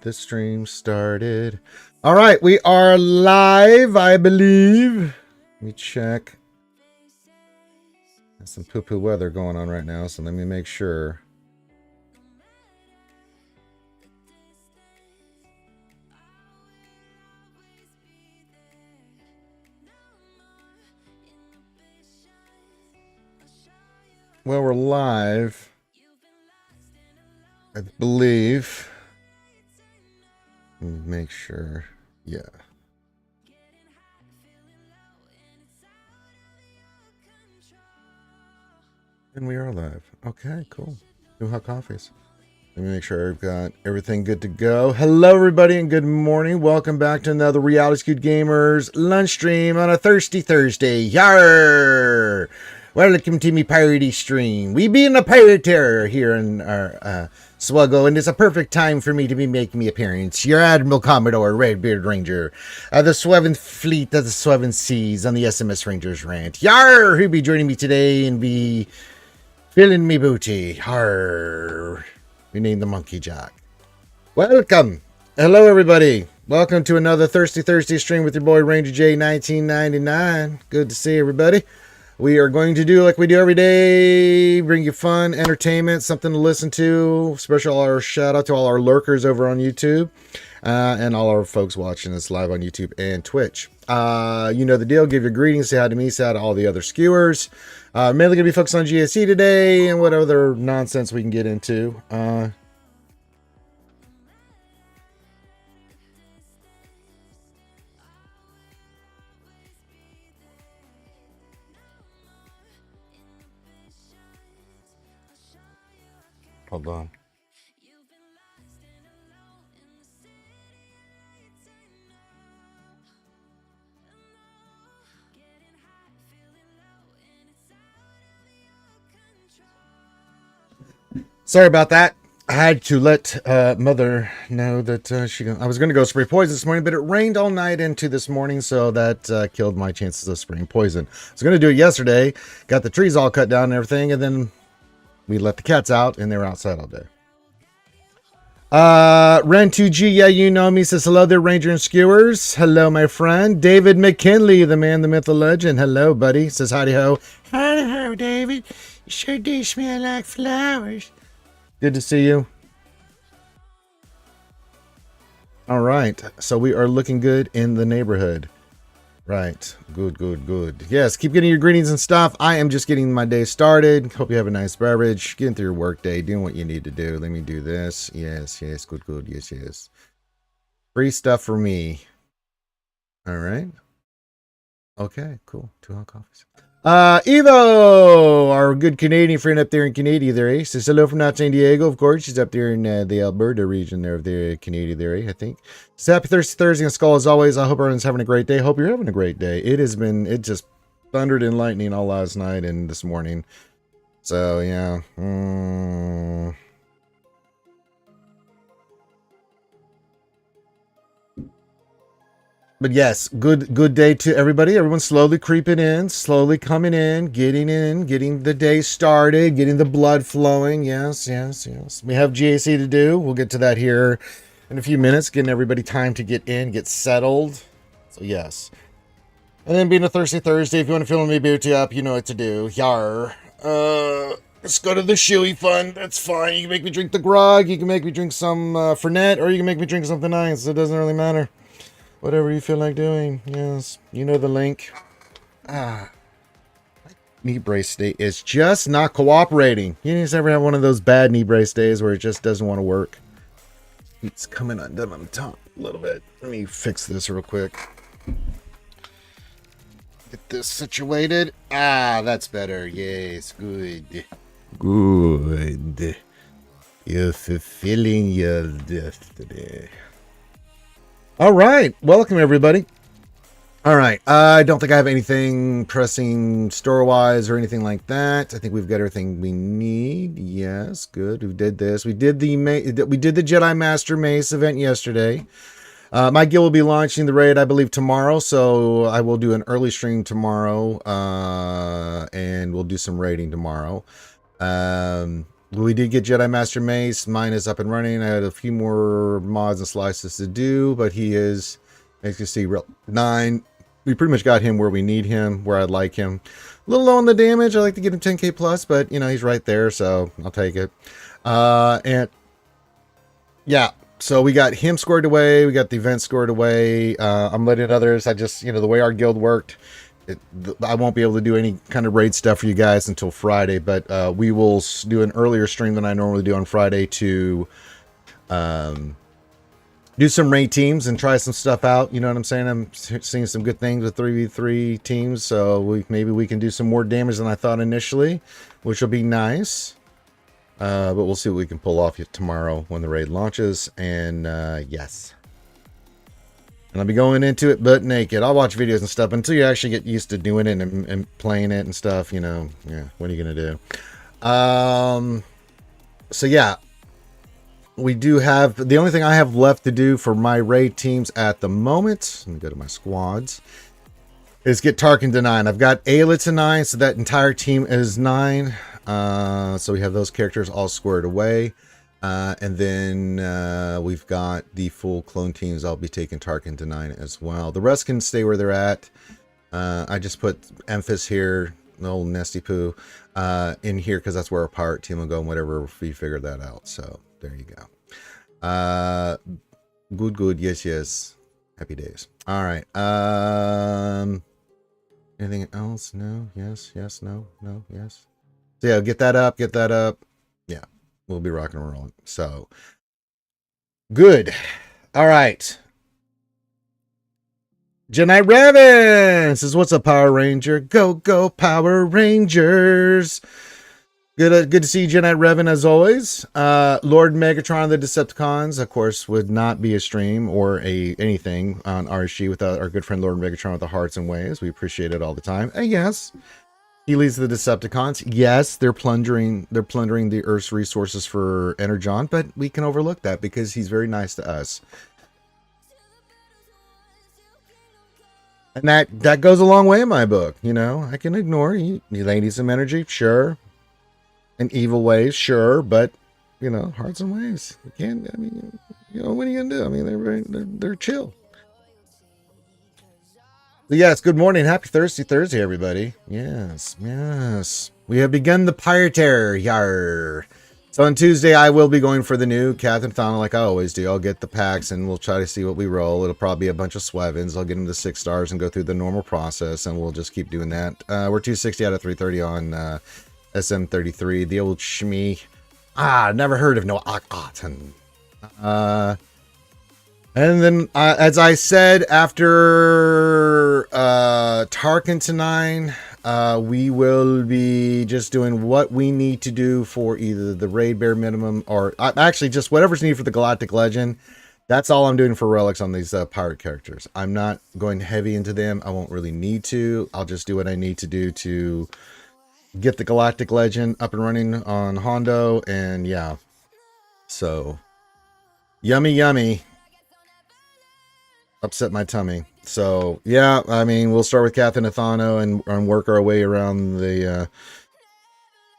the stream started. All right, we are live, I believe. Let me check. There's some poo-poo weather going on right now, so let me make sure. Well, we're live, I believe. Let me make sure. Yeah. And we are live. Okay, cool. New hot coffees. Let me make sure I've got everything good to go. Hello, everybody, and good morning. Welcome back to another Reality Scoot Gamers lunch stream on a thirsty Thursday. Yarrrr! Welcome to me piratey stream. We be in a pirate terror here in our Swgoh, and it's a perfect time for me to be making me appearance. Your Admiral Commodore Redbeard Ranger, the Seventh Fleet of the Seven Seas on the SMS Rangers Rant. Yarrrr! Who be joining me today and be filling me booty. Yarrrr! We named the Monkey Jack. Welcome. Hello, everybody. Welcome to another Thirsty Thursday stream with your boy Ranger J 1999. Good to see everybody. We are going to do like we do every day, bring you fun, entertainment, something to listen to. Special our shout out to all our lurkers over on YouTube and all our folks watching us live on YouTube and Twitch. You know the deal. Give your greetings. Say hi to me. Say hi to all the other skewers. Mainly going to be focused on GSC today and what other nonsense we can get into. Hold on. Sorry about that. I had to let mother know that I was going to go spray poison this morning, but it rained all night into this morning, so that killed my chances of spraying poison. I was going to do it yesterday, got the trees all cut down and everything, and then we let the cats out, and they were outside all day. Ren2G, yeah, you know me, says hello there, Ranger and Skewers. Hello, my friend. David McKinley, the man, the myth, the legend. Hello, buddy. Says howdy ho. Howdy ho, David. You sure do smell like flowers. Good to see you. All right, so we are looking good in the neighborhood. Right, good, good, good. Yes, keep getting your greetings and stuff. I am just getting my day started. Hope you have a nice beverage. Getting through your work day, doing what you need to do. Let me do this. Yes, yes, good, good. Yes, yes. Free stuff for me. All right. Okay, cool. 2 hot coffees. Evo, our good Canadian friend up there in Canada there, eh? Says hello from not San Diego, of course. She's up there in the Alberta region there of the Canada there, eh? I think. So happy Thursday and Skull as always. I hope everyone's having a great day. Hope you're having a great day. It just thundered and lightning all last night and this morning. So yeah. But yes, good day to everybody. Everyone's slowly creeping in, slowly coming in, getting the day started, getting the blood flowing. Yes, yes, yes. We have GAC to do. We'll get to that here in a few minutes, getting everybody time to get in, get settled. So yes. And then being a Thirsty Thursday, if you want to fill me booty up, you know what to do. Yarrrr. Let's go to the shoey fund. That's fine. You can make me drink the grog. You can make me drink some Fernet, or you can make me drink something nice. It doesn't really matter. Whatever you feel like doing. Yes, you know the link. Knee brace day is just not cooperating. You just ever have one of those bad knee brace days where it just doesn't want to work? It's coming undone on the top a little bit. Let me fix this real quick. Get this situated. That's better. Yes, good. Good. You're fulfilling your destiny. All right, welcome everybody. All right, I don't think I have anything pressing store-wise or anything like that. I think we've got everything we need. Yes, good. We did this. We did the Jedi Master Mace event yesterday. My guild will be launching the raid, I believe, tomorrow, so I will do an early stream tomorrow, and we'll do some raiding tomorrow. We did get Jedi Master Mace. Mine is up and running. I had a few more mods and slices to do, but he is, as you can see, real 9. We pretty much got him where we need him, where I'd like him. A little low on the damage. I like to get him 10k plus, but you know, he's right there, so I'll take it. And yeah, so we got him scored away. We got the event scored away. I'm letting others. I just, you know, the way our guild worked, I won't be able to do any kind of raid stuff for you guys until Friday, but we will do an earlier stream than I normally do on Friday to do some raid teams and try some stuff out. You know what I'm saying? I'm seeing some good things with 3v3 teams, so maybe we can do some more damage than I thought initially, which will be nice. But we'll see what we can pull off tomorrow when the raid launches. And yes. And I'll be going into it butt naked. I'll watch videos and stuff until you actually get used to doing it and playing it and stuff, you know. Yeah, what are you going to do? So yeah. We do have, the only thing I have left to do for my raid teams at the moment, let me go to my squads, is get Tarkin to 9. I've got Ayla to 9, so that entire team is 9. So we have those characters all squared away. And then we've got the full clone teams. I'll be taking Tarkin to 9 as well. The rest can stay where they're at. I just put Emphas here, the old Nesty Poo, in here because that's where our pirate team will go and whatever we figure that out. So there you go. Good. Yes. Happy days. All right. Anything else? No. Yes. No. Yes. So yeah, get that up. Yeah, we'll be rocking and rolling. So good. All right. Jedi Revan says, "What's up, Power Ranger? Go, Power Rangers!" Good to see Jedi Revan as always. Lord Megatron, the Decepticons, of course, would not be a stream or anything on RSG without our good friend Lord Megatron with the hearts and waves. We appreciate it all the time. And yes, he leads the Decepticons. Yes, they're plundering the Earth's resources for Energon, but we can overlook that because he's very nice to us. And that goes a long way in my book. You know, I can ignore you. They need some energy, sure. And evil ways, sure, but you know, hearts and waves. You can't. I mean, you know, what are you gonna do? I mean, they're chill. But yes, good morning, happy Thursday, everybody. Yes. We have begun the Pirate Terror. Yarrrr. So on Tuesday, I will be going for the new Captain Thana, like I always do. I'll get the packs and we'll try to see what we roll. It'll probably be a bunch of Swevins. I'll get them to 6 stars and go through the normal process, and we'll just keep doing that. We're 260 out of 330 on SM33, the old Shmi. Never heard of no Akhenaten. And then, as I said, after Tarkin to 9, we will be just doing what we need to do for either the raid bare minimum or actually just whatever's needed for the Galactic Legend. That's all I'm doing for relics on these pirate characters. I'm not going heavy into them. I won't really need to. I'll just do what I need to do to get the Galactic Legend up and running on Hondo, and yeah. So, yummy. Upset my tummy. So, yeah, I mean, we'll start with Captain Athano and work our way around the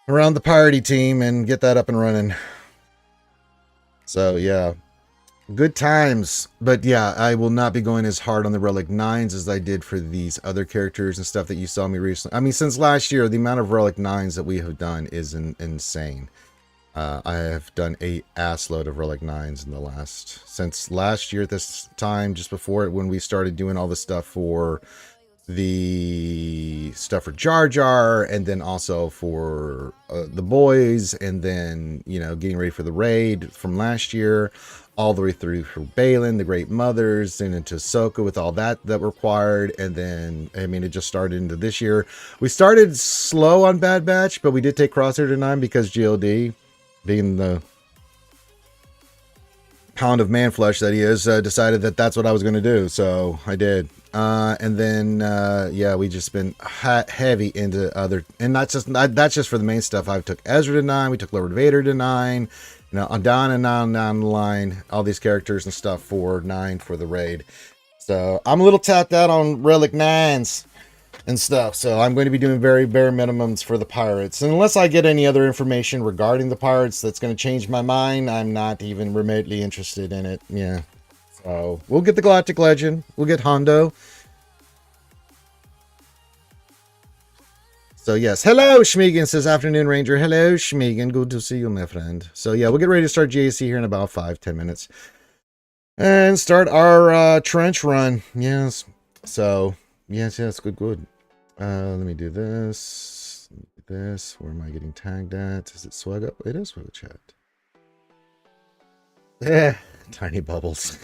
piratey team and get that up and running. So, yeah. Good times. But yeah, I will not be going as hard on the Relic 9s as I did for these other characters and stuff that you saw me recently. I mean, since last year, the amount of Relic 9s that we have done is insane. I have done a ass load of Relic 9s since last year at this time, just before it, when we started doing all the stuff for Jar Jar, and then also for the boys, and then, you know, getting ready for the raid from last year, all the way through for Balin, the Great Mothers, and into Ahsoka with all that required. And then, I mean, it just started into this year. We started slow on Bad Batch, but we did take Crosshair to 9 because GLD, being the pound of man flesh that he is, decided that that's what I was going to do. So I did. And then, yeah, we just been heavy into other, and that's just for the main stuff. I took Ezra to 9. We took Lord Vader to 9. You know, on down the line, all these characters and stuff for 9 for the raid. So I'm a little tapped out on Relic 9s. and stuff. So I'm going to be doing very bare minimums for the pirates. And unless I get any other information regarding the pirates that's going to change my mind, I'm not even remotely interested in it. Yeah. So we'll get the Galactic Legend. We'll get Hondo. So yes, hello Schmegan says afternoon Ranger. Hello Schmegan, good to see you, my friend. So yeah, we'll get ready to start GAC here in about 5-10 minutes. And start our trench run. Yes. So yes, good. Let me do this. Where am I getting tagged at? Is it Swgoh? It is Swgoh chat. Yeah, tiny bubbles.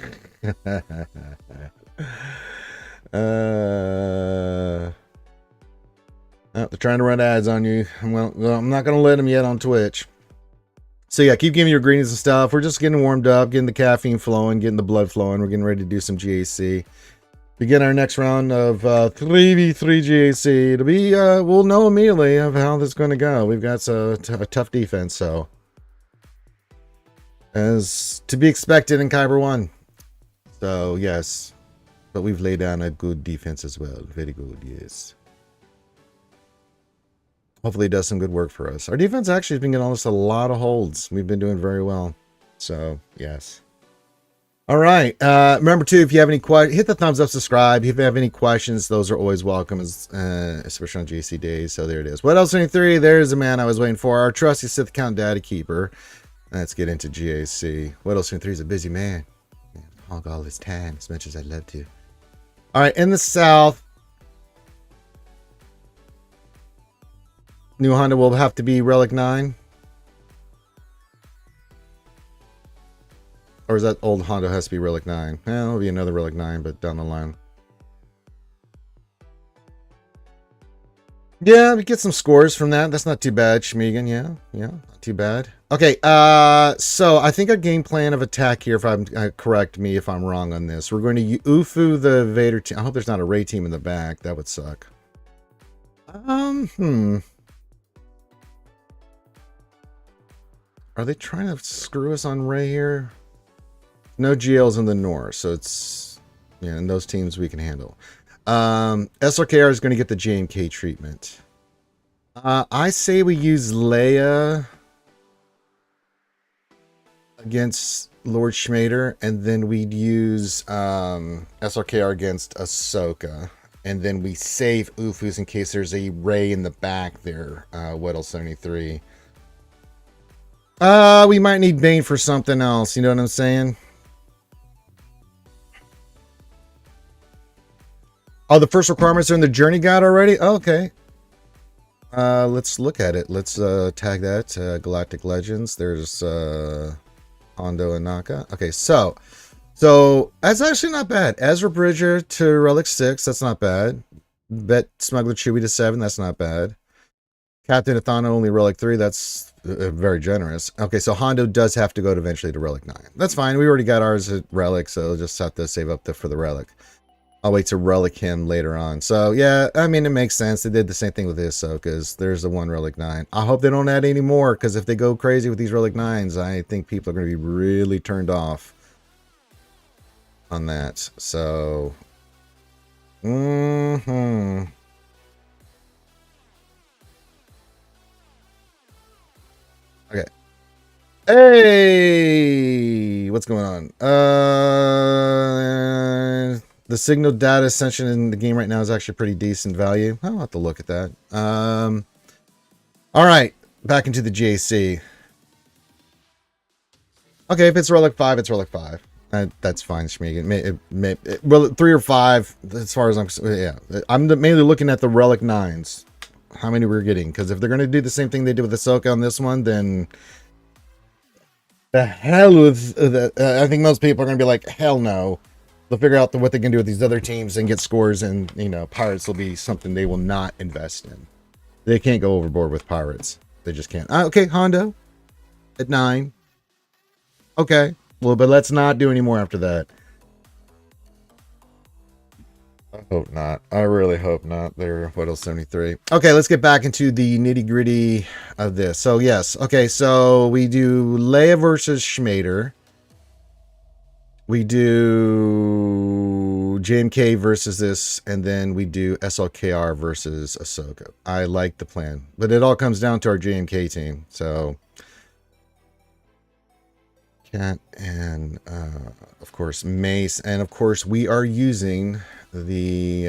Oh, they're trying to run ads on you. Well, I'm not going to let them yet on Twitch. So yeah, keep giving your greetings and stuff. We're just getting warmed up, getting the caffeine flowing, getting the blood flowing. We're getting ready to do some GAC. Begin our next round of 3v3 GAC. It'll be, we'll know immediately of how this is going to go. We've got a tough defense, so. As to be expected in Kyber 1. So, yes. But we've laid down a good defense as well. Very good, yes. Hopefully it does some good work for us. Our defense actually has been getting us a lot of holds. We've been doing very well. So, yes. All right. Remember, too, if you have any questions, hit the thumbs up, subscribe. If you have any questions, those are always welcome, especially on GC days. So, there it is. What else? 23? There's the man I was waiting for. Our trusty Sith Count Data Keeper. Let's get into GAC. What else? 23 is a busy man. Hog all his time as much as I'd love to. All right. In the south. New Honda will have to be Relic 9. Or is that old Honda has to be Relic 9? Well, it'll be another Relic 9, but down the line. Yeah, we get some scores from that. That's not too bad, Schmegan. Yeah, not too bad. Okay, so I think a game plan of attack here, if I'm correct me if I'm wrong on this. We're going to Ufu the Vader team. I hope there's not a Ray team in the back. That would suck. Are they trying to screw us on Ray here? No GLs in the north, so it's, yeah, and those teams we can handle. SRKR is going to get the JMK treatment. I say we use Leia against Lord Schmader, and then we'd use SRKR against Ahsoka. And then we save Ufus in case there's a Ray in the back there. Weddle 73. We might need Bane for something else. You know what I'm saying? Oh, the first requirements are in the journey guide already? Oh, okay. Let's look at it. Let's tag that. Galactic Legends. There's Hondo and Naka. Okay, so that's actually not bad. Ezra Bridger to Relic 6. That's not bad. Bet Smuggler Chewie to 7. That's not bad. Captain Athana only Relic 3. That's very generous. Okay, so Hondo does have to go eventually to Relic 9. That's fine. We already got ours at Relic, so just have to save up for the Relic. I'll wait to Relic him later on. So, yeah, I mean, it makes sense. They did the same thing with this, so, because there's the one Relic 9. I hope they don't add any more, because if they go crazy with these Relic 9s, I think people are going to be really turned off on that. So, okay. Hey, what's going on? The signal data ascension in the game right now is actually pretty decent value. I'll have to look at that. All right, back into the JC. Okay, if it's Relic 5, it's Relic 5. That's fine, Schmegan. Well, 3 or 5, as far as I'm... Yeah, I'm mainly looking at the Relic 9s. How many we're getting. Because if they're going to do the same thing they did with Ahsoka on this one, then... The hell with... I think most people are going to be like, hell no. They'll figure out what they can do with these other teams and get scores, and, you know, Pirates will be something they will not invest in. They can't go overboard with Pirates. They just can't. Okay, Hondo at 9. Okay. Well, but let's not do any more after that. I hope not. I really hope not. They're Weddle 73. Okay, let's get back into the nitty gritty of this. So, yes. Okay, so we do Leia versus Schmader. We do JMK versus this, and then we do SLKR versus a Swgoh. I like the plan, but it all comes down to our JMK team. So Cat and of course Mace, and of course we are using the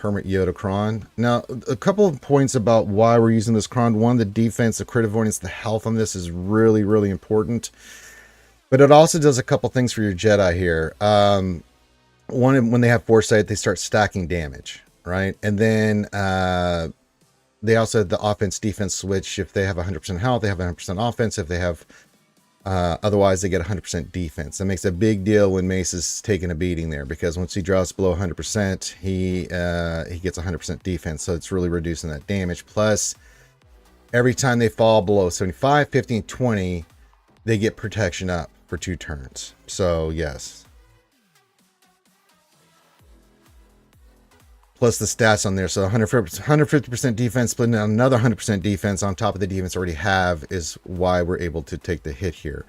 Hermit Yodacron. Now, a couple of points about why we're using this cron. One, the defense, the crit avoidance, the health on this is really, really important. But it also does a couple things for your Jedi here. One, when they have foresight, they start stacking damage, right? And then they also have the offense-defense switch. If they have 100% health, they have 100% offense. If they have otherwise, they get 100% defense. That makes a big deal when Mace is taking a beating there, because once he drops below 100%, he gets 100% defense. So it's really reducing that damage. Plus, every time they fall below 75, 50, and 20, they get protection up for 2 turns. So yes. Plus the stats on there. So 150% defense, splitting out another 100% defense on top of the defense already have is why we're able to take the hit here.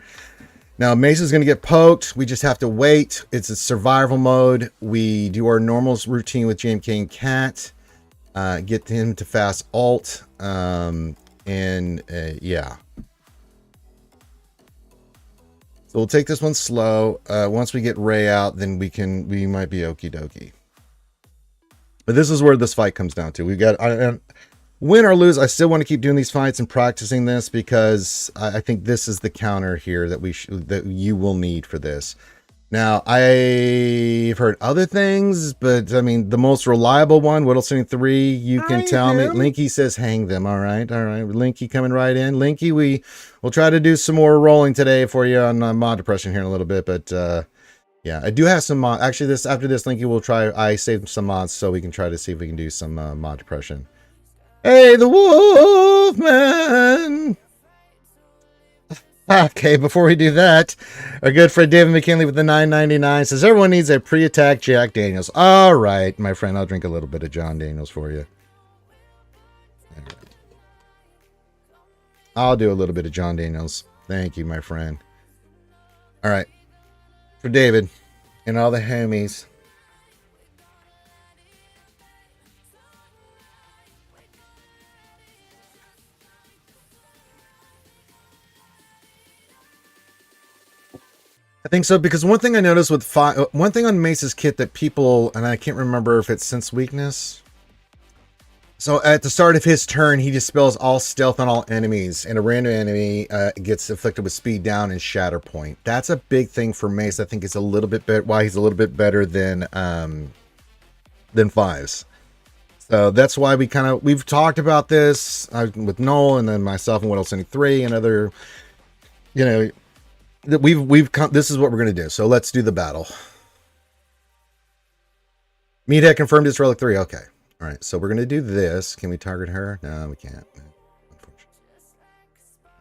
Now, Mace is going to get poked. We just have to wait. It's a survival mode. We do our normals routine with JMK and Cat. Get him to fast alt. Yeah. So we'll take this one slow. Once we get Ray out, then we might be okie dokie. But this is where this fight comes down to. We got win or lose. I still want to keep doing these fights and practicing this, because I think this is the counter here that that you will need for this. Now, I've heard other things, but I mean, the most reliable one, Whittleston 3, you can tell me. Linky says hang them. All right. Linky coming right in. Linky, we'll try to do some more rolling today for you on mod depression here in a little bit, but yeah, I do have some mod. Actually, after this, Linky will try. I saved some mods so we can try to see if we can do some mod depression. Hey, the Wolfman! Okay, before we do that, our good friend David McKinley with the $9.99 says everyone needs a pre-attack Jack Daniels. All right, my friend, I'll drink a little bit of John Daniels for you. All right. I'll do a little bit of John Daniels. Thank you, my friend. All right. For David and all the homies. I think so, because one thing I noticed with one thing on Mace's kit that people, and I can't remember if it's sense weakness. So at the start of his turn, he dispels all stealth on all enemies, and a random enemy gets afflicted with speed down and shatter point. That's a big thing for Mace. I think it's a little bit why he's a little bit better than Fives. So that's why we've talked about this with Noel and then myself and Whittleston 3 and other, this is what we're gonna do. So let's do the battle. Meathead confirmed it's Relic 3. Okay. All right, so we're going to do this. Can we target her? No, we can't. Unfortunately.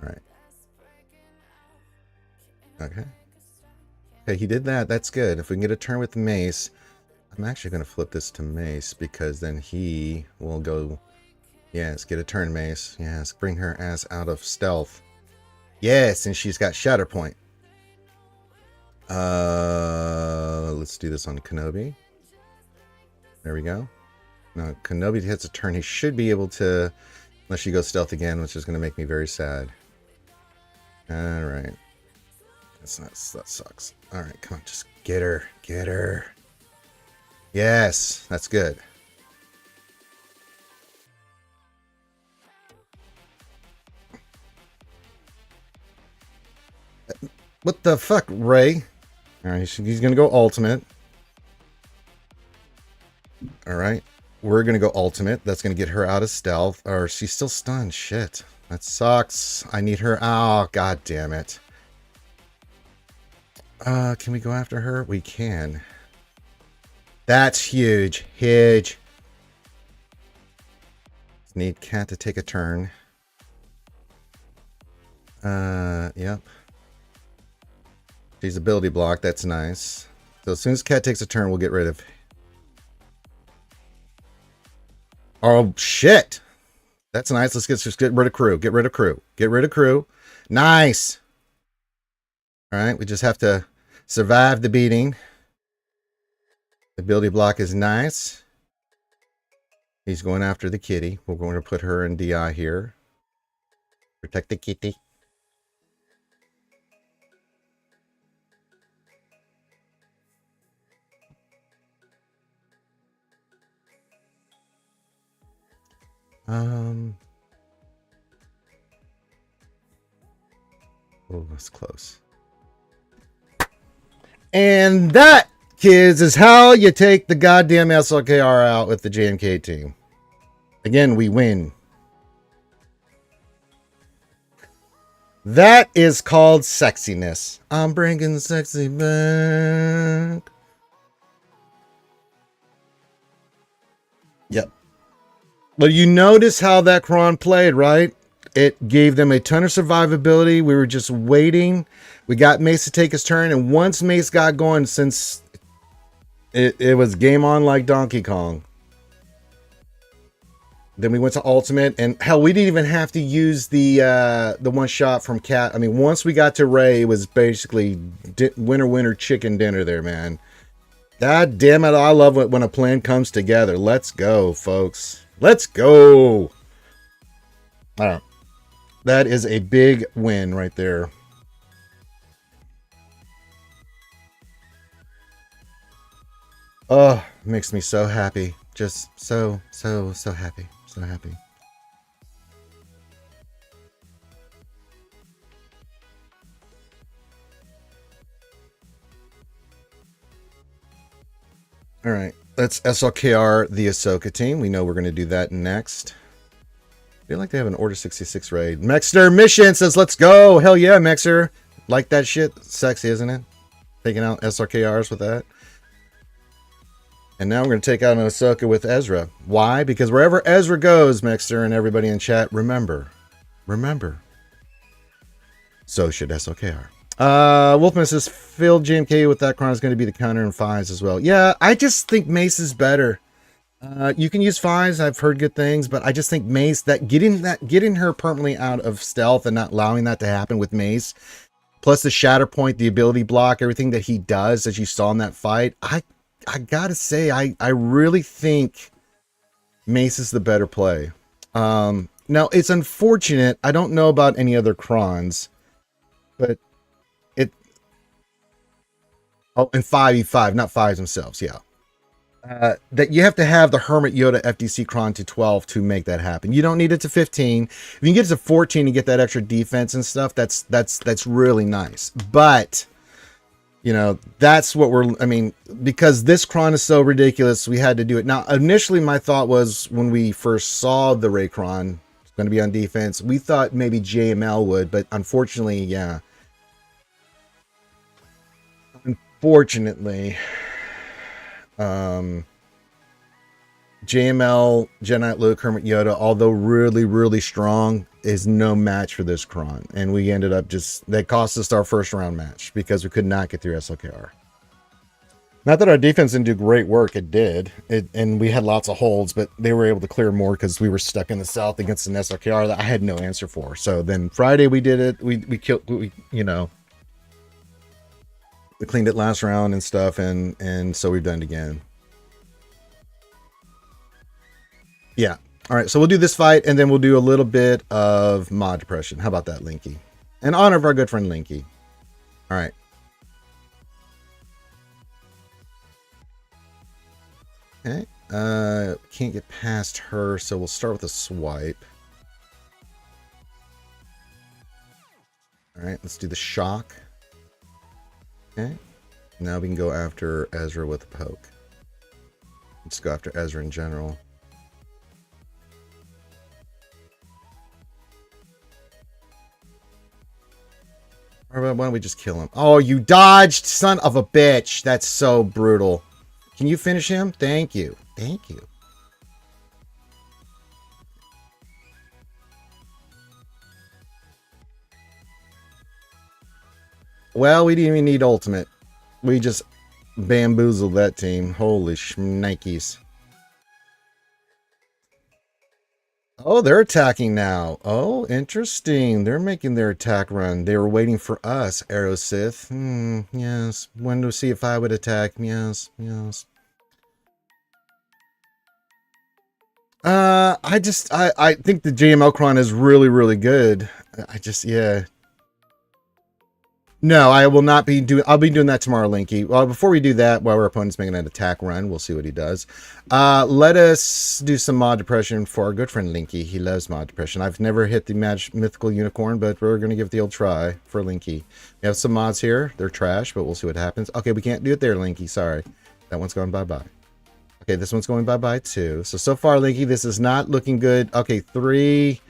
All right. Okay. Okay, he did that. That's good. If we can get a turn with Mace, I'm actually going to flip this to Mace, because then he will go... Yes, get a turn, Mace. Yes, bring her ass out of stealth. Yes, and she's got shatter point. Let's do this on Kenobi. There we go. Now, Kenobi hits a turn. He should be able to, unless she goes stealth again, which is going to make me very sad. All right. That sucks. All right, come on, just get her. Get her. Yes, that's good. What the fuck, Ray? All right, he's going to go ultimate. All right. We're going to go ultimate. That's going to get her out of stealth. Or she's still stunned. Shit. That sucks. I need her. Oh, god damn it. Can we go after her? We can. That's huge. Huge. Need Cat to take a turn. Yep. She's ability block. That's nice. So as soon as Cat takes a turn, we'll get rid of... Oh, shit. That's nice. Let's just get rid of crew. Get rid of crew. Get rid of crew. Nice. All right. We just have to survive the beating. Ability block is nice. He's going after the kitty. We're going to put her in DI here. Protect the kitty. Oh, that's close. And that, kids, is how you take the goddamn SLKR out with the JMK team. Again, we win. That is called sexiness. I'm bringing sexy back. Yep. But you notice how that Kron played, right? It gave them a ton of survivability. We were just waiting. We got Mace to take his turn. And once Mace got going, since it was game on like Donkey Kong. Then we went to ultimate, and hell, we didn't even have to use the one shot from Cat. I mean, once we got to Ray, it was basically winner chicken dinner there, man. God damn it, I love it when a plan comes together. Let's go, folks. Let's go. All right. That is a big win right there. Oh, makes me so happy. Just so happy. So happy. All right, let's SLKR the Ahsoka team. We know we're going to do that next. I feel like they have an Order 66 raid. Mexter Mission says, let's go. Hell yeah, Mexer. Like that shit. Sexy, isn't it? Taking out SRKRs with that. And now we're going to take out an Ahsoka with Ezra. Why? Because wherever Ezra goes, Mexter and everybody in chat, remember. So should SLKR. Wolfman says, Phil JMK with that Kron is going to be the counter in 5s as well. Yeah, I just think Mace is better. You can use 5s. I've heard good things, but I just think Mace, getting her permanently out of stealth and not allowing that to happen with Mace, plus the shatter point, the ability block, everything that he does, as you saw in that fight, I gotta say, I really think Mace is the better play. Now, it's unfortunate. I don't know about any other Krons, but and 5e5, not 5s themselves, yeah. That you have to have the Hermit Yoda FDC Kron to 12 to make that happen. You don't need it to 15. If you can get it to 14 and get that extra defense and stuff, that's really nice. But you know, that's what I mean, because this Kron is so ridiculous, we had to do it. Now, initially, my thought was when we first saw the Ray Kron going to be on defense, we thought maybe JML would, but unfortunately, yeah. Unfortunately, JML, Jedi Luke, Hermit Yoda, although really strong, is no match for this Kron. And we ended up that cost us our first round match because we could not get through SLKR. Not that our defense didn't do great work, it did. And we had lots of holds, but they were able to clear more because we were stuck in the south against an SLKR that I had no answer for. So then Friday we did it. We cleaned it last round and stuff, and so we've done it again. Yeah. All right, so we'll do this fight, and then we'll do a little bit of mod depression. How about that, Linky? In honor of our good friend Linky. All right. Okay. Can't get past her, so we'll start with a swipe. All right, let's do the shock. Okay. Now we can go after Ezra with a poke. Let's go after Ezra in general. Or why don't we just kill him? Oh, you dodged, son of a bitch. That's so brutal. Can you finish him? Thank you. Thank you. Well, we didn't even need ultimate. We just bamboozled that team. Holy shnikes. Oh, they're attacking now. Oh, interesting. They're making their attack run. They were waiting for us, Aerosith. Yes. Wanted to see if I would attack. Yes. I think the GML cron is really, really good. Yeah. No, I will not be doing. I'll be doing that tomorrow, Linky. Well, before we do that, while our opponent's making an attack run, we'll see what he does. Let us do some mod depression for our good friend Linky. He loves mod depression. I've never hit the mythical unicorn, but we're going to give it the old try for Linky. We have some mods here. They're trash, but we'll see what happens. Okay, we can't do it there, Linky. Sorry. That one's going bye-bye. Okay, this one's going bye-bye too. So far, Linky, this is not looking good. Okay, 3...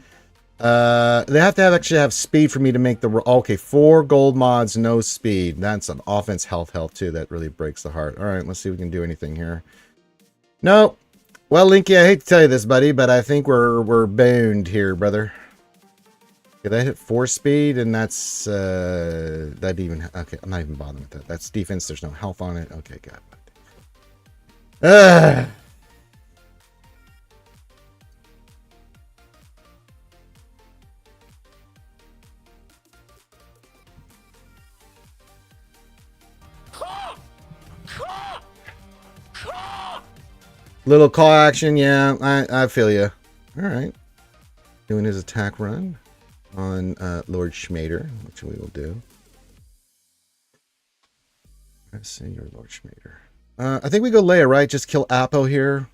they have to actually have speed for me to make the... Okay, 4 gold mods, no speed. That's an offense health too. That really breaks the heart. All right, let's see if we can do anything here. No. Well, Linky, I hate to tell you this, buddy, but I think we're boned here, brother. Okay, that hit 4 speed, and that's... that even... Okay, I'm not even bothering with that. That's defense. There's no health on it. Okay, God. Little call action, yeah, I feel you. All right. Doing his attack run on Lord Schmader, which we will do. Let's see your Lord Schmader. I think we go Leia, right? Just kill Apo here.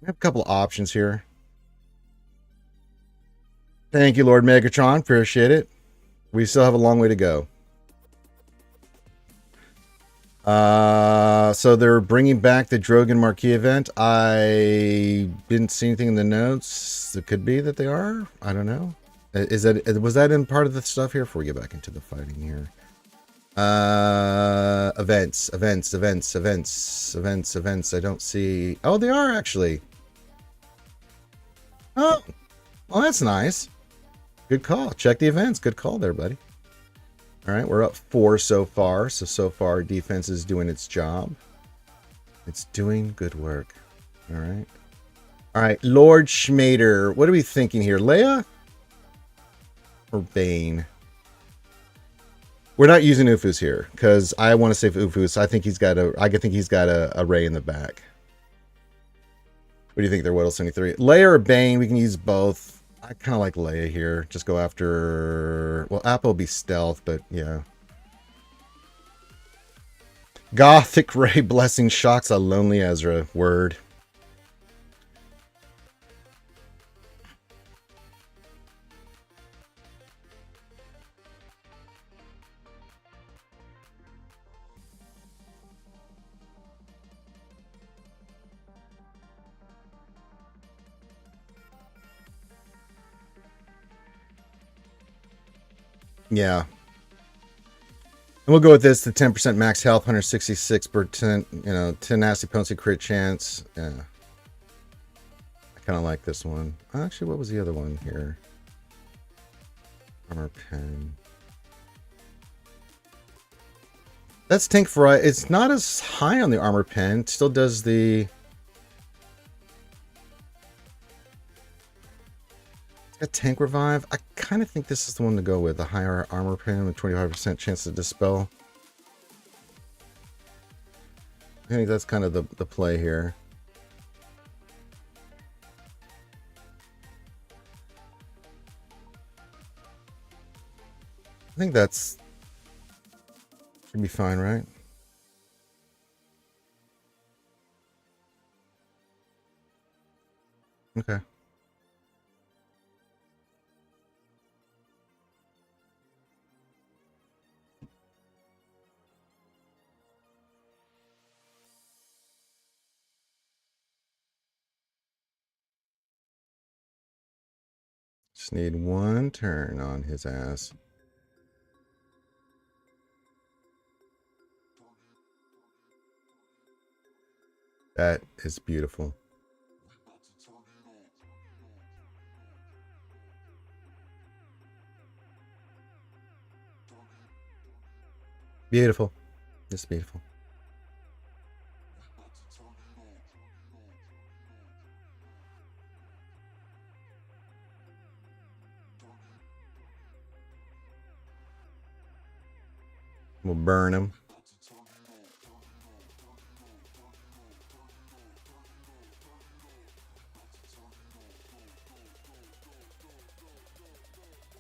We have a couple of options here. Thank you, Lord Megatron. Appreciate it. We still have a long way to go. So they're bringing back the Drogon Marquee event. I didn't see anything in the notes. It could be that they are. I don't know. Was that in part of the stuff here? Before we get back into the fighting here. Events. I don't see. Oh, they are actually. Oh, well, that's nice. Good call. Check the events. Good call there, buddy. All right, we're up 4 so far. So far, defense is doing its job. It's doing good work. All right. All right, Lord Schmader. What are we thinking here? Leia or Bane? We're not using Ufus here because I want to save Ufus. I think he's got a Ray in the back. What do you think there, Whittle 73? Leia or Bane? We can use both. I kind of like Leia here. Just go after... Well, Apple will be stealth, but yeah. Gothic Ray Blessing shocks a lonely Ezra. Word. Yeah. And we'll go with this, the 10% max health, 166%, 10 nasty potency crit chance. Yeah. I kind of like this one. Actually, what was the other one here? Armor pen. That's tank variety. It's not as high on the armor pen. It still does the... A tank revive. I kind of think this is the one to go with. The higher armor pen with 25% chance to dispel. I think that's kind of the play here. I think that's should be fine, right? Okay. Just need one turn on his ass. That is beautiful. Beautiful. Just beautiful. We'll burn him.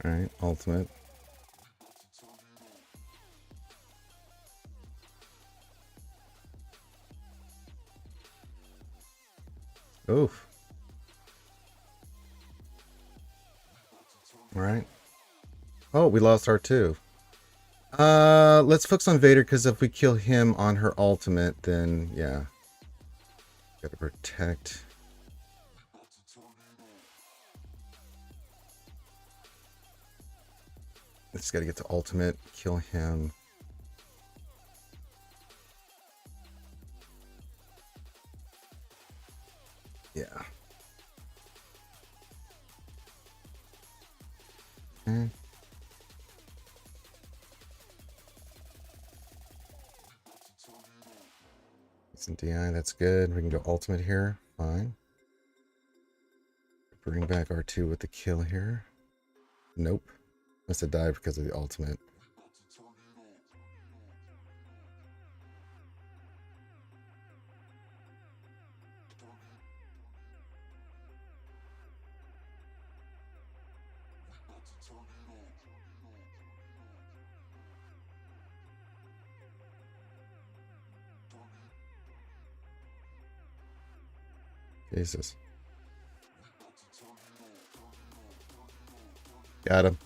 All right, ultimate. Oof. All right. Oh, we lost R2. Let's focus on Vader, because if we kill him on her ultimate, then yeah. Gotta protect. Just gotta get to ultimate, kill him. Yeah. Okay. Decent DI, that's good. We can go ultimate here. Fine. Bring back R2 with the kill here. Nope. Must have died because of the ultimate. Jesus. Got him.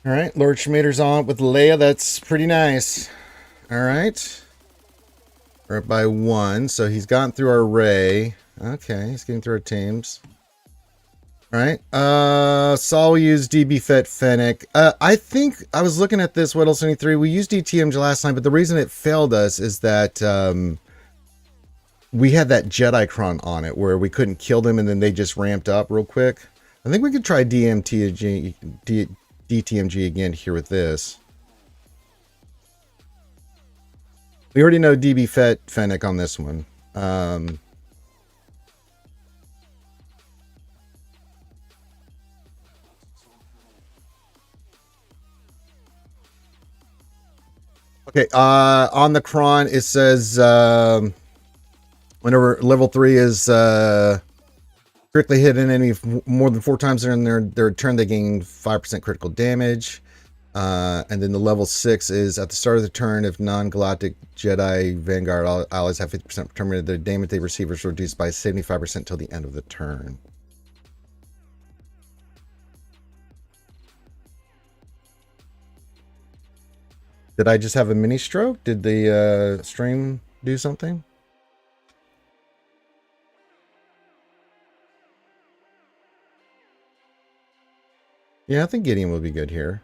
All right, Lord Schmader's on with Leia. That's pretty nice. All right. We're up by 1, so he's gotten through our array. Okay, he's getting through our teams. All right. Saul will use DB Fennec. I think I was looking at this, Whittle 73. We used DTMG last time, but the reason it failed us is that we had that Jedi cron on it where we couldn't kill them and then they just ramped up real quick. I think we could try DTMG again here with this. We already know DB Fennec on this one. Okay, on the cron it says whenever level 3 is critically hit an enemy more than 4 times during their turn, they gain 5% critical damage. And then the level 6 is at the start of the turn, if non-galactic Jedi Vanguard allies have 50% terminated, the damage they receive is reduced by 75% until the end of the turn. Did I just have a mini stroke? Did the stream do something? Yeah, I think Gideon will be good here.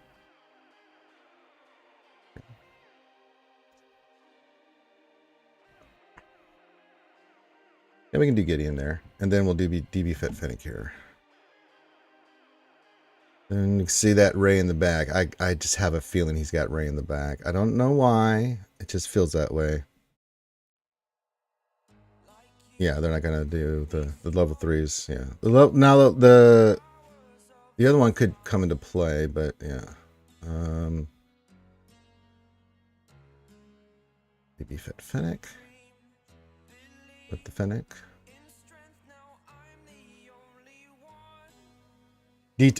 Yeah, we can do Gideon there. And then we'll do DB Fennec here. And you can see that Ray in the back. I just have a feeling he's got Ray in the back. I don't know why. It just feels that way. Yeah, they're not going to do the level 3s. Yeah. Now the other one could come into play, but yeah. DB Fennec. With the Fennec.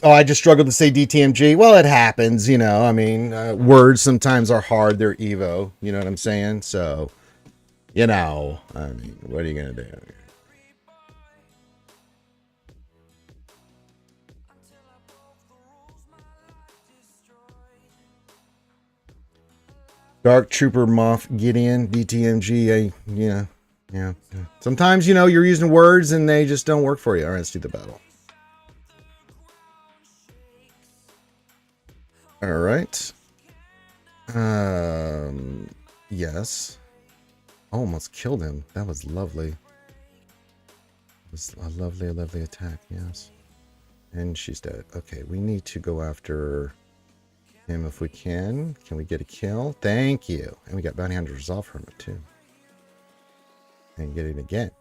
Oh, I just struggled to say DTMG. Well, it happens, you know. I mean, words sometimes are hard. They're Evo. You know what I'm saying? So, you know, I mean, what are you going to do? Dark Trooper Moff Gideon, DTMG. Yeah. Sometimes, you know, you're using words and they just don't work for you. All right, let's do the battle. All right. Yes. Almost killed him. That was lovely. It was a lovely attack. Yes. And she's dead. Okay, we need to go after him if we can. Can we get a kill? Thank you. And we got Bounty Hunter Resolve Hermit too. And get it again.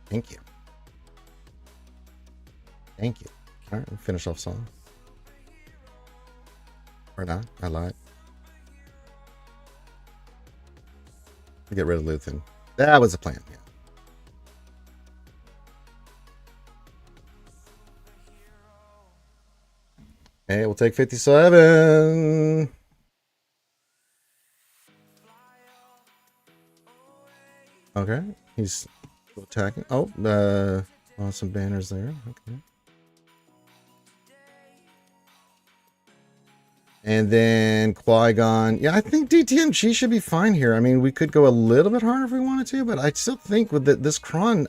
Thank you. Thank you. All right, we'll finish off song. Or not. I lied. to get rid of Luthen. That was the plan, yeah. Hey, we'll take 57. Okay, he's attacking. Oh, some banners there. Okay. And then Qui-Gon. Yeah, I think DTMG should be fine here. I mean, we could go a little bit harder if we wanted to, but I still think with this Kron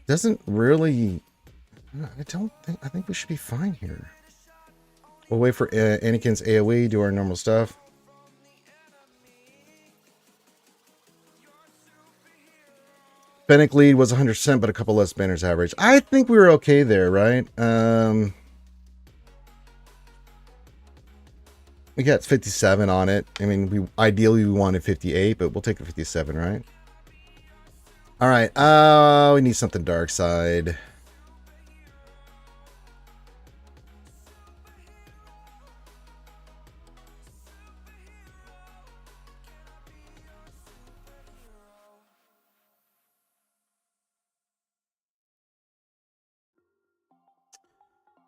doesn't really... I think we should be fine here. We'll wait for Anakin's AoE, do our normal stuff. Fennec lead was 100%, but a couple less banners average. I think we were okay there, right? We got 57 on it. I mean, ideally we wanted 58, but we'll take a 57, right? All right. We need something dark side.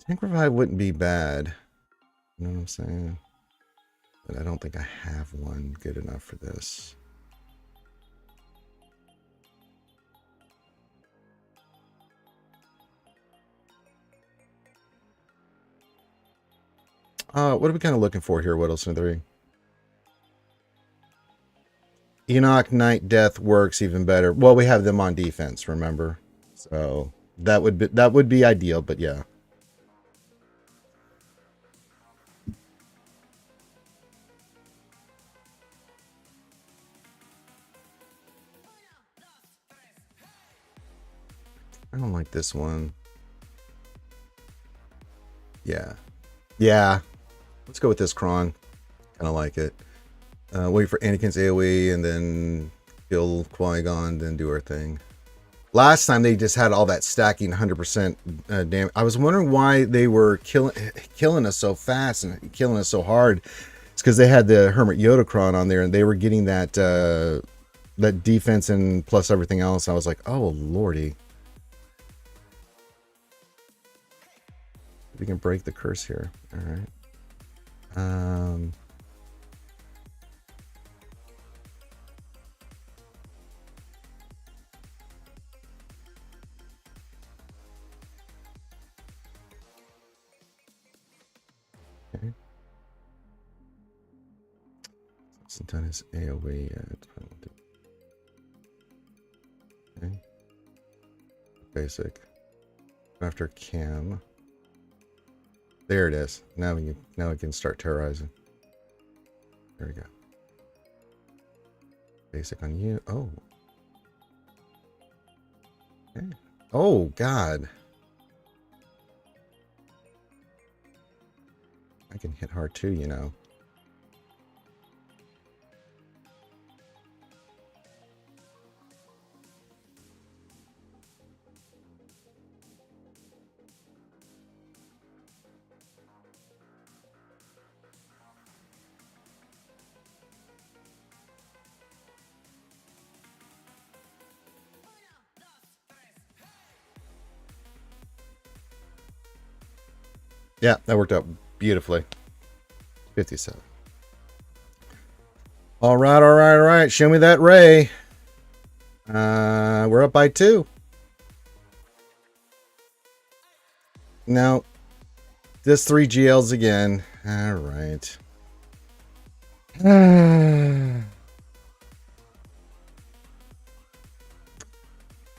Tank revive wouldn't be bad. You know what I'm saying? But I don't think I have one good enough for this. What are we kind of looking for here, Whittleson 3? Enoch, Night, Death works even better. Well, we have them on defense, remember? So that would be ideal, but yeah. I don't like this one. Yeah. Yeah. Let's go with this Kron. Kind of like it. Wait for Anakin's AoE and then kill Qui-Gon, then do our thing. Last time they just had all that stacking 100% damage. I was wondering why they were killing us so fast and killing us so hard. It's because they had the Hermit Yoda Kron on there and they were getting that that defense and plus everything else. I was like, oh lordy. We can break the curse here. All right. Okay. Hasn't done his AoE yet. Okay. Basic. After Cam. There it is. Now we can start terrorizing. There we go. Basic on you. Oh. Okay. Oh God. I can hit hard too, you know. Yeah, that worked out beautifully. 57. All right. Show me that ray. We're up by 2. Now, this 3 GLs again. All right.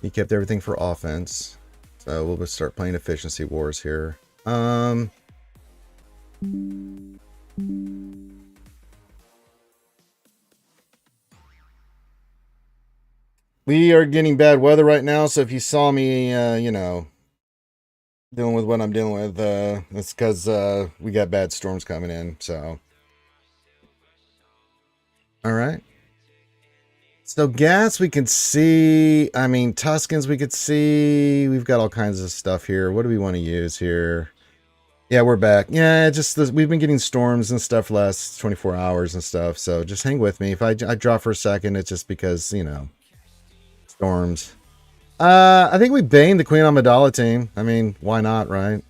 He kept everything for offense. So we'll just start playing efficiency wars here. We are getting bad weather right now, so if you saw me, you know, dealing with what I'm dealing with, it's because we got bad storms coming in, so. All right. So gas we can see. I mean, Tuscans we could see. We've got all kinds of stuff here. What do we want to use here? Yeah, we're back. Yeah, we've been getting storms and stuff last 24 hours and stuff. So just hang with me. If I drop for a second, it's just because, storms. I think we banged the Queen Amidala team. I mean, why not, right?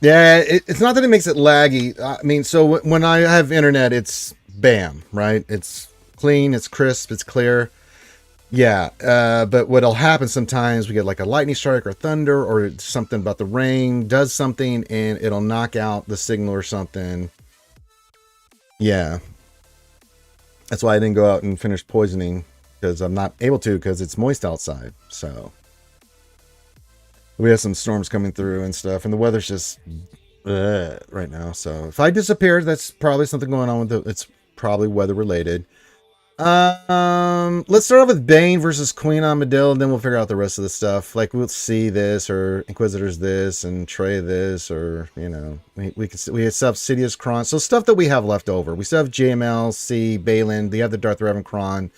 Yeah, it's not that it makes it laggy. I mean, so when I have internet, it's bam, right? It's clean, it's crisp, it's clear. Yeah, but what'll happen sometimes, we get like a lightning strike or thunder or something about the rain does something and it'll knock out the signal or something. Yeah, that's why I didn't go out and finish poisoning because I'm not able to because it's moist outside. So we have some storms coming through and stuff, and the weather's just right now. So if I disappear, that's probably something going on with it. It's probably weather related. Let's start off with Bane versus Queen Amidala, and then we'll figure out the rest of the stuff. Like we'll see this or Inquisitors this and Trey this, or we have Sidious Kron, so stuff that we have left over. We still have JML, C, Balin. We have the Darth Revan Kron.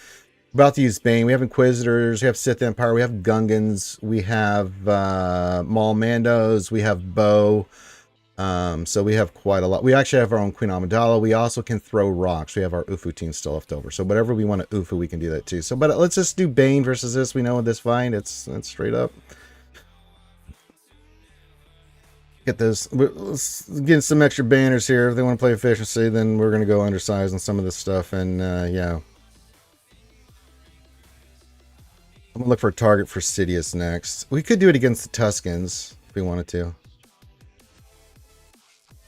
About to use Bane. We have Inquisitors. We have Sith Empire. We have Gungans. We have Maul Mandos. We have Bo. So we have quite a lot. We actually have our own Queen Amidala. We also can throw rocks. We have our Ufu team still left over. So whatever we want to Ufu, we can do that too. So, but let's just do Bane versus this. We know in this fight, it's straight up. Get this. Let's get some extra banners here. If they want to play efficiency, then we're going to go undersized on some of this stuff. And yeah. I'm going to look for a target for Sidious next. We could do it against the Tuscans if we wanted to.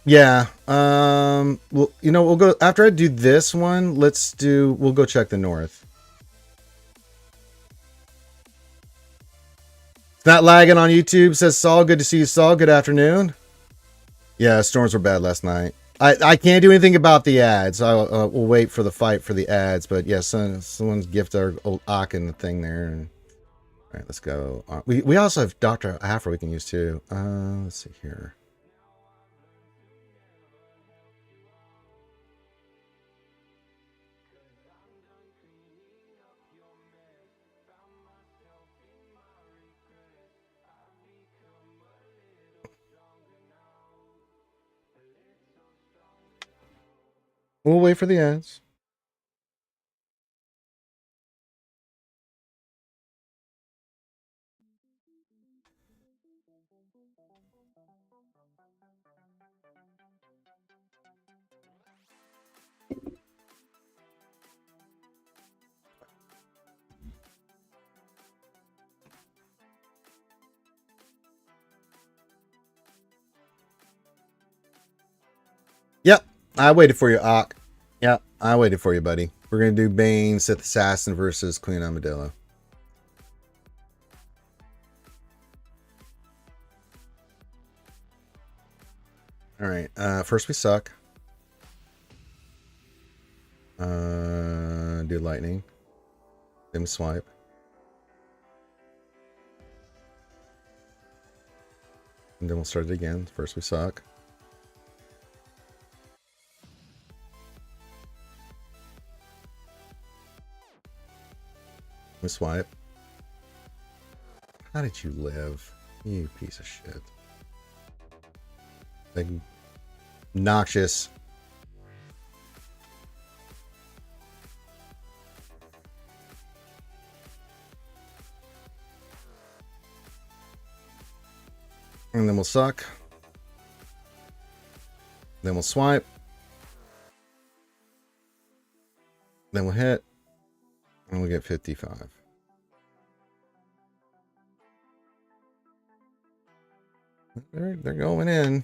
Yeah. Well, we'll go after I do this one. We'll go check the north. It's not lagging on YouTube, says Saul. Good to see you, Saul. Good afternoon. Yeah, storms were bad last night. I can't do anything about the ads. We'll wait for the fight for the ads. But yeah, someone's gift our old Aachen the thing there. And, all right, let's go. We also have Dr. Afro we can use too. Let's see here. We'll wait for the ads. Yep, I waited for you, Ak. Yep, I waited for you, buddy. We're gonna do Bane, Sith Assassin versus Queen Amidala. All right. First we suck. Do lightning. Then swipe. And then we'll start it again. First we suck. We swipe. How did you live? You piece of shit. Like, noxious. And then we'll suck. Then we'll swipe. Then we'll hit. And we'll get 55. They're going in.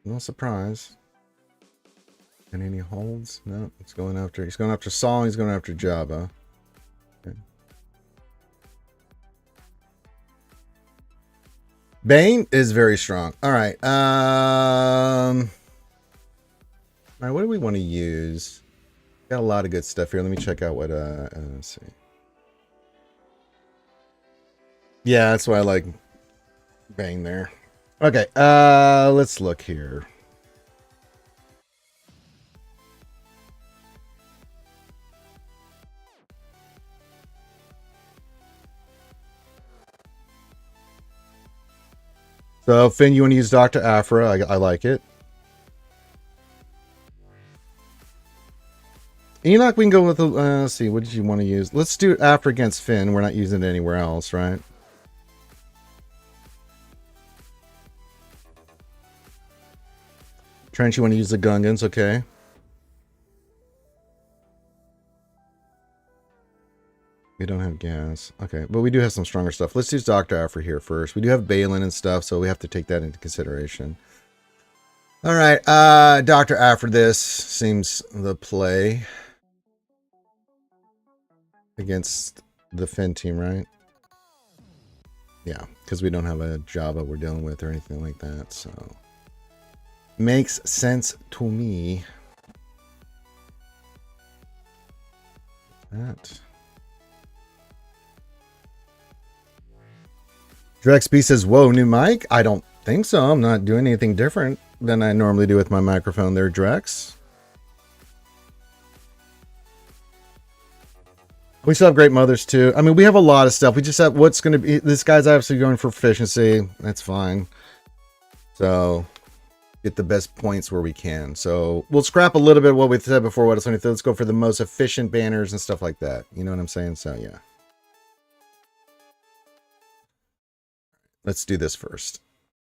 No surprise. And any holds? No, it's going after. He's going after Saul. He's going after Jabba. Okay. Bane is very strong. All right. All right. What do we want to use? Got a lot of good stuff here. Let me check out what. Let's see. Yeah, that's why I like Bane there. Okay. Let's look here. So, Finn, you want to use Dr. Aphra? I like it. Enoch, we can go with, let's see, what did you want to use? Let's do Aphra against Finn. We're not using it anywhere else, right? Trent, you want to use the Gungans? Okay. We don't have gas. Okay, but we do have some stronger stuff. Let's use Dr. Aphra here first. We do have Balin and stuff, so we have to take that into consideration. All right, Dr. Aphra, this seems the play against the Finn team, right? Yeah, because we don't have a Java we're dealing with or anything like that, so makes sense to me. That. Drexb says, whoa, new mic? I don't think so. I'm not doing anything different than I normally do with my microphone there, Drex. We still have great mothers, too. I mean, we have a lot of stuff. We just have what's going to be... This guy's obviously going for efficiency. That's fine. So, get the best points where we can. So, we'll scrap a little bit of what we said before. Let's go for the most efficient banners and stuff like that. You know what I'm saying? So, yeah. Let's do this first.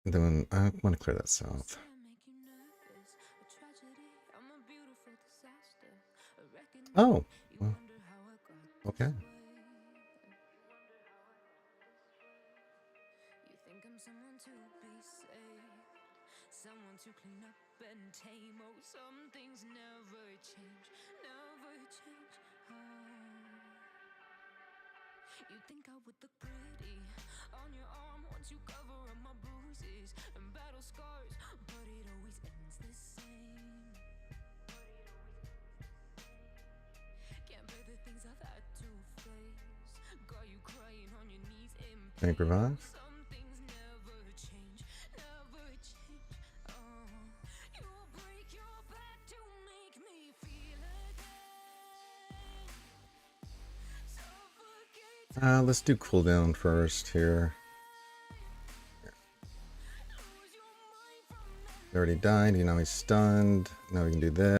Then I want to clear that south. Oh. Well, okay. You think I would look pretty on your arm once you cover up my bruises and battle scars, but it always ends the same. Can't bear the things I've had to face. Got you crying on your knees in pain. Some things never change, never change. You'll break your back to make me feel again. Let's do cooldown first here. He already died, you know he's stunned. Now we can do this.